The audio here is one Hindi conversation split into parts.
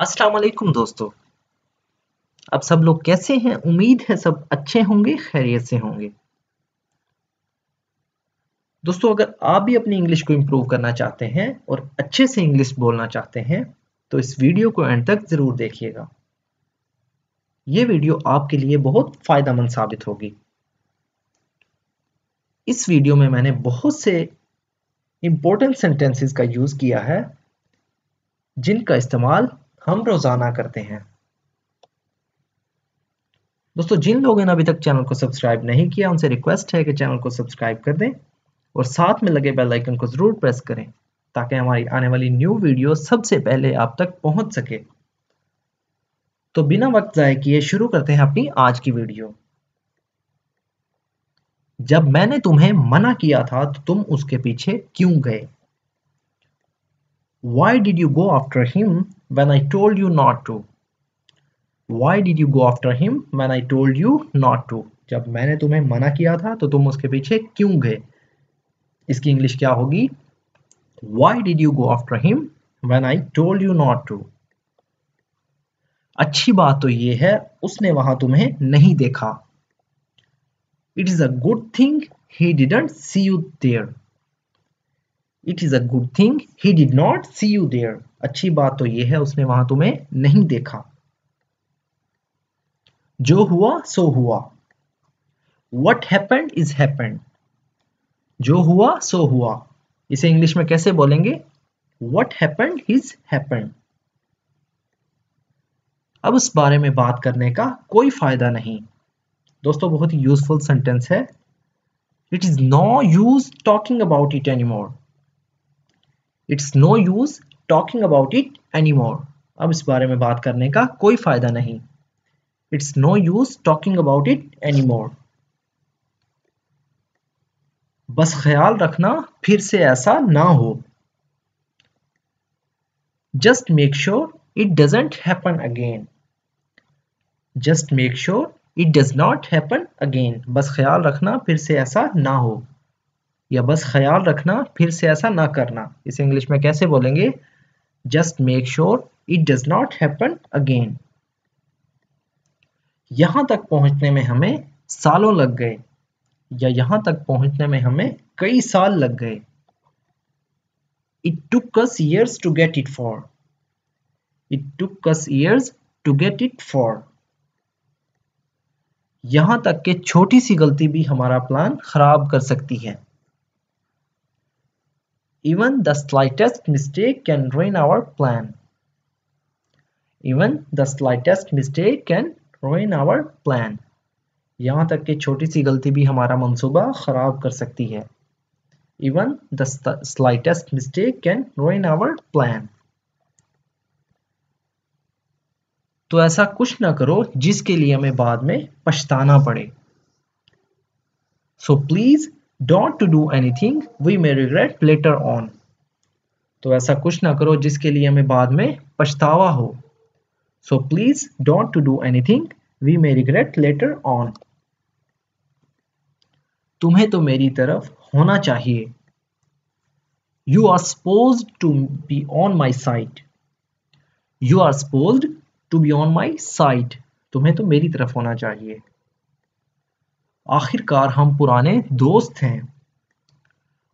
अस्सलाम वालेकुम दोस्तों। अब सब लोग कैसे हैं? उम्मीद है सब अच्छे होंगे, खैरियत से होंगे। दोस्तों, अगर आप भी अपनी इंग्लिश को इम्प्रूव करना चाहते हैं और अच्छे से इंग्लिश बोलना चाहते हैं तो इस वीडियो को एंड तक ज़रूर देखिएगा। ये वीडियो आपके लिए बहुत फ़ायदेमंद साबित होगी। इस वीडियो में मैंने बहुत से इम्पोर्टेंट सेंटेंसेस का यूज़ किया है जिनका इस्तेमाल हम रोज़ाना करते हैं। दोस्तों, जिन लोगों ने अभी तक चैनल को सब्सक्राइब नहीं किया उनसे रिक्वेस्ट है कि चैनल को सब्सक्राइब कर दें और साथ में लगे बेल आइकन को ज़रूर प्रेस करें ताकि हमारी आने वाली न्यू वीडियो सबसे पहले आप तक पहुंच सके। तो बिना वक्त ज़ाय किए शुरू करते हैं अपनी आज की वीडियो। जब मैंने तुम्हें मना किया था तो तुम उसके पीछे क्यों गए? Why did you go after him when I told you not to? Why did you go after him when I told you not to? जब मैंने तुम्हें मना किया था तो तुम उसके पीछे क्यों गए? इसकी इंग्लिश क्या होगी? Why did you go after him when I told you not to? अच्छी बात तो ये है उसने वहां तुम्हें नहीं देखा। It is a good thing he didn't see you there. It is a good thing he did not see you there. अच्छी बात तो ये है उसने वहां तुम्हें नहीं देखा। जो हुआ सो हुआ। What happened is happened. जो हुआ सो हुआ। इसे इंग्लिश में कैसे बोलेंगे? What happened is happened. अब इस बारे में बात करने का कोई फायदा नहीं। दोस्तों, बहुत ही यूजफुल सेंटेंस है। It is no use talking about it anymore. It's no use talking about it anymore. अब इस बारे में बात करने का कोई फायदा नहीं। It's no use talking about it anymore. बस ख्याल रखना फिर से ऐसा ना हो। Just make sure it doesn't happen again. Just make sure it does not happen again. बस ख्याल रखना फिर से ऐसा ना हो या बस ख्याल रखना फिर से ऐसा ना करना। इसे इंग्लिश में कैसे बोलेंगे? Just make sure it does not happen again. यहां तक पहुंचने में हमें सालों लग गए या यहां तक पहुंचने में हमें कई साल लग गए। It took us years to get it far. It took us years to get it far. यहां तक कि छोटी सी गलती भी हमारा प्लान खराब कर सकती है। Even the slightest mistake can ruin our plan. Even the slightest mistake can ruin our plan. यहां तक कि छोटी सी गलती भी हमारा मंसूबा खराब कर सकती है। Even the slightest mistake can ruin our plan. तो ऐसा कुछ ना करो जिसके लिए हमें बाद में पछताना पड़े। So please don't do anything we may regret later on. तो ऐसा कुछ ना करो जिसके लिए हमें बाद में पछतावा हो। So please don't do anything we may regret later on. तुम्हें तो मेरी तरफ होना चाहिए। You are supposed to be on my side. You are supposed to be on my side. तुम्हें तो मेरी तरफ होना चाहिए। आखिरकार हम पुराने दोस्त हैं।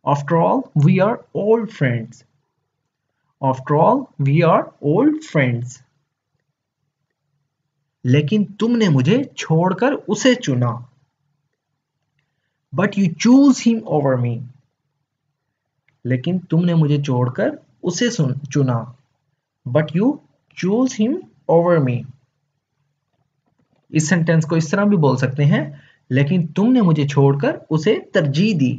After all, we are old friends. After all, we are old friends. लेकिन तुमने मुझे छोड़कर उसे चुना। But you choose him over me. लेकिन तुमने मुझे छोड़कर उसे चुना। But you choose him over me. इस सेंटेंस को इस तरह भी बोल सकते हैं, लेकिन तुमने मुझे छोड़कर उसे तरजीह दी।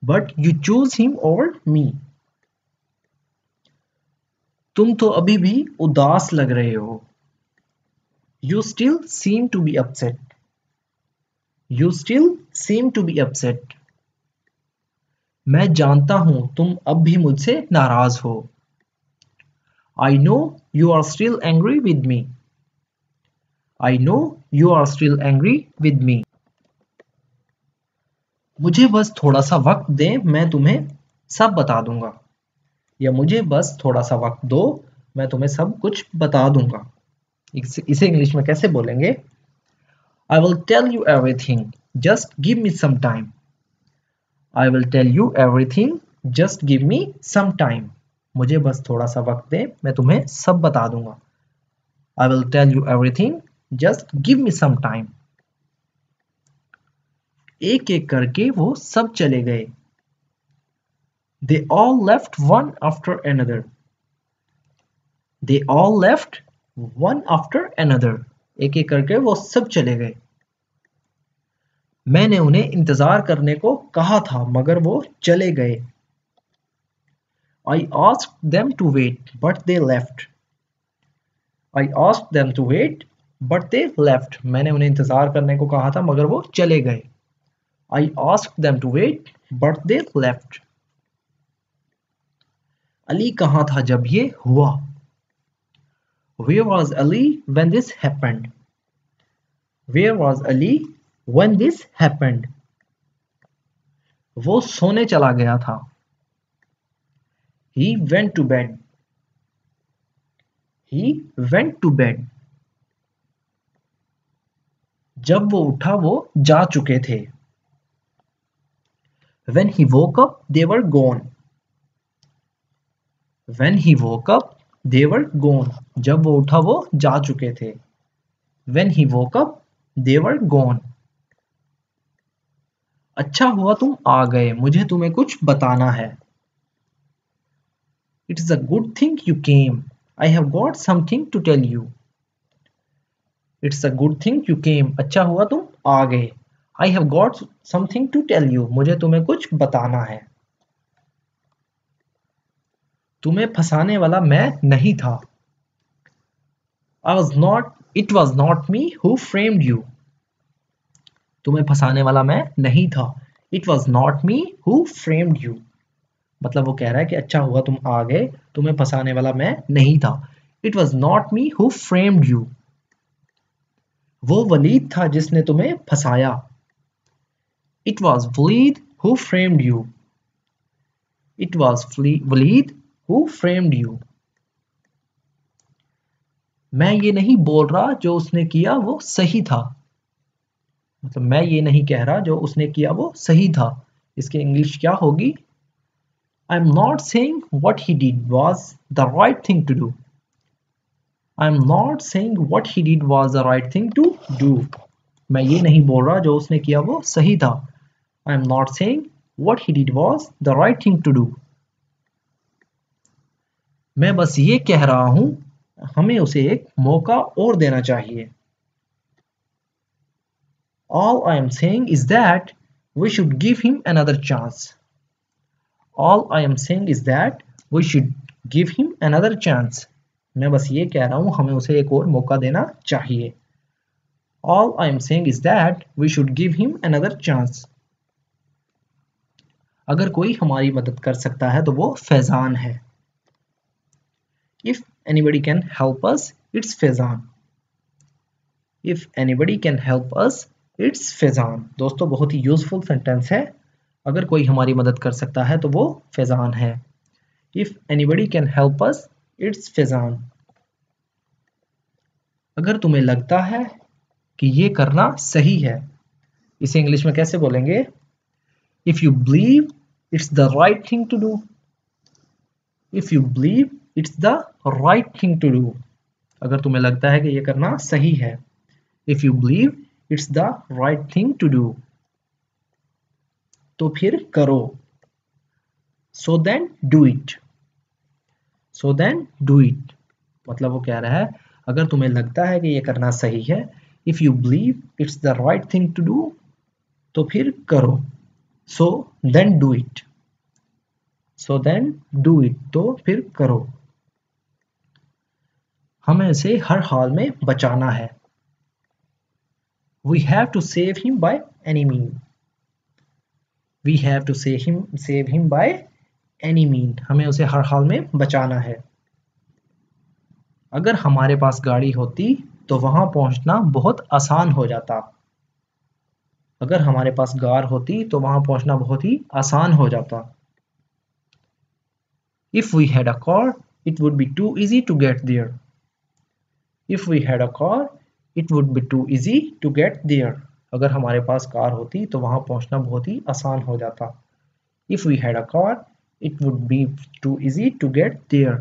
But you choose him over me. तुम तो अभी भी उदास लग रहे हो। You still seem to be upset. You still seem to be upset. मैं जानता हूं तुम अब भी मुझसे नाराज हो। I know you are still angry with me. I know you are still angry with me. मुझे बस थोड़ा सा वक्त दे, मैं तुम्हें सब बता दूंगा। या मुझे बस थोड़ा सा वक्त दो, मैं तुम्हें सब कुछ बता दूंगा। इसे इंग्लिश में कैसे बोलेंगे? I will tell you everything. Just give me some time. I will tell you everything. Just give me some time. मुझे बस थोड़ा सा वक्त दे, मैं तुम्हें सब बता दूंगा। I will tell you everything. Just give me some time. एक एक करके वो सब चले गए। They all left one after another. They all left one after another. एक एक करके वो सब चले गए। मैंने उन्हें इंतजार करने को कहा था मगर वो चले गए। I asked them to wait, but they left. I asked them to wait, but they left. मैंने उन्हें इंतजार करने को कहा था मगर वो चले गए। I asked them to wait, but they left. Ali कहाँ था जब ये हुआ? Where was Ali when this happened? Where was Ali when this happened? वो सोने चला गया था। He went to bed. He went to bed. जब वो उठा वो जा चुके थे। When he woke up, they were gone. When he woke up, they were gone. जब वो उठा वो जा चुके थे। When he woke up, they were gone. अच्छा हुआ तुम आ गए, मुझे तुम्हें कुछ बताना है। It is a good thing you came. I have got something to tell you. It's a good thing you came. अच्छा हुआ तुम आ गए। I have got something to tell you. मुझे तुम्हें कुछ बताना है। तुम्हें फंसाने वाला मैं नहीं था। It was not me who framed you. तुम्हें फंसाने वाला मैं नहीं था। It was not me who framed you. मतलब वो कह रहा है कि अच्छा हुआ तुम आ गए, तुम्हें फंसाने वाला मैं नहीं था। It was not me who framed you. वो वलीद था जिसने तुम्हें फंसाया। It was Walid who framed you. It was Walid who framed you. मैं ये नहीं बोल रहा जो उसने किया वो सही था। मतलब मैं ये नहीं कह रहा जो उसने किया वो सही था। इसकी इंग्लिश क्या होगी? I'm not saying what he did was the right thing to do. I'm not saying what he did was the right thing to do. मैं ये नहीं बोल रहा जो उसने किया वो सही था। I'm not saying what he did was the right thing to do. मैं बस ये कह रहा हूं हमें उसे एक मौका और देना चाहिए। All I am saying is that we should give him another chance. All I am saying is that we should give him another chance. मैं बस ये कह रहा हूं हमें उसे एक और मौका देना चाहिए। All I am saying is that we should give him another chance. अगर कोई हमारी मदद कर सकता है तो वो फैजान है। If anybody can help us, it's Faizan. If anybody can help us, it's Faizan. दोस्तों बहुत ही यूजफुल सेंटेंस है। अगर कोई हमारी मदद कर सकता है तो वो फैजान है। If anybody can help us, it's Faizan. अगर तुम्हें लगता है कि ये करना सही है, इसे इंग्लिश में कैसे बोलेंगे? If you believe it's the right thing to do. If you believe it's the right thing to do. अगर तुम्हें लगता है कि ये करना सही है। If you believe it's the right thing to do. तो फिर करो। So then do it. So then do it. मतलब वो कह रहा है अगर तुम्हें लगता है कि ये करना सही है, if you believe it's the right thing to do, तो फिर करो। So then do it. So then do it. तो फिर करो। हमें इसे हर हाल में बचाना है। We have to save him by any means. We have to save him by any means. हमें उसे हर हाल में बचाना है। अगर हमारे पास गाड़ी होती तो वहां पहुंचना बहुत आसान हो जाता। अगर हमारे पास कार होती तो वहां पहुंचना बहुत ही आसान हो जाता। If we had a car, it would be too easy to get there. If we had a car, it would be too easy to get there. अगर हमारे पास कार होती तो वहां पहुंचना बहुत ही आसान हो जाता. If we had a car, it would be too easy to get there.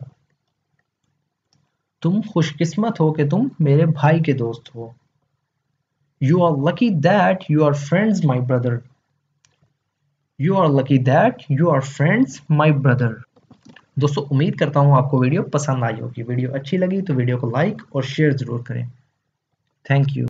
तुम खुशकिस्मत हो कि तुम मेरे भाई के दोस्त हो. You are lucky that you are friends, my brother. You are lucky that you are friends, my brother. दोस्तों उम्मीद करता हूँ आपको वीडियो पसंद आई होगी. वीडियो अच्छी लगी तो वीडियो को लाइक और शेयर जरूर करें. Thank you.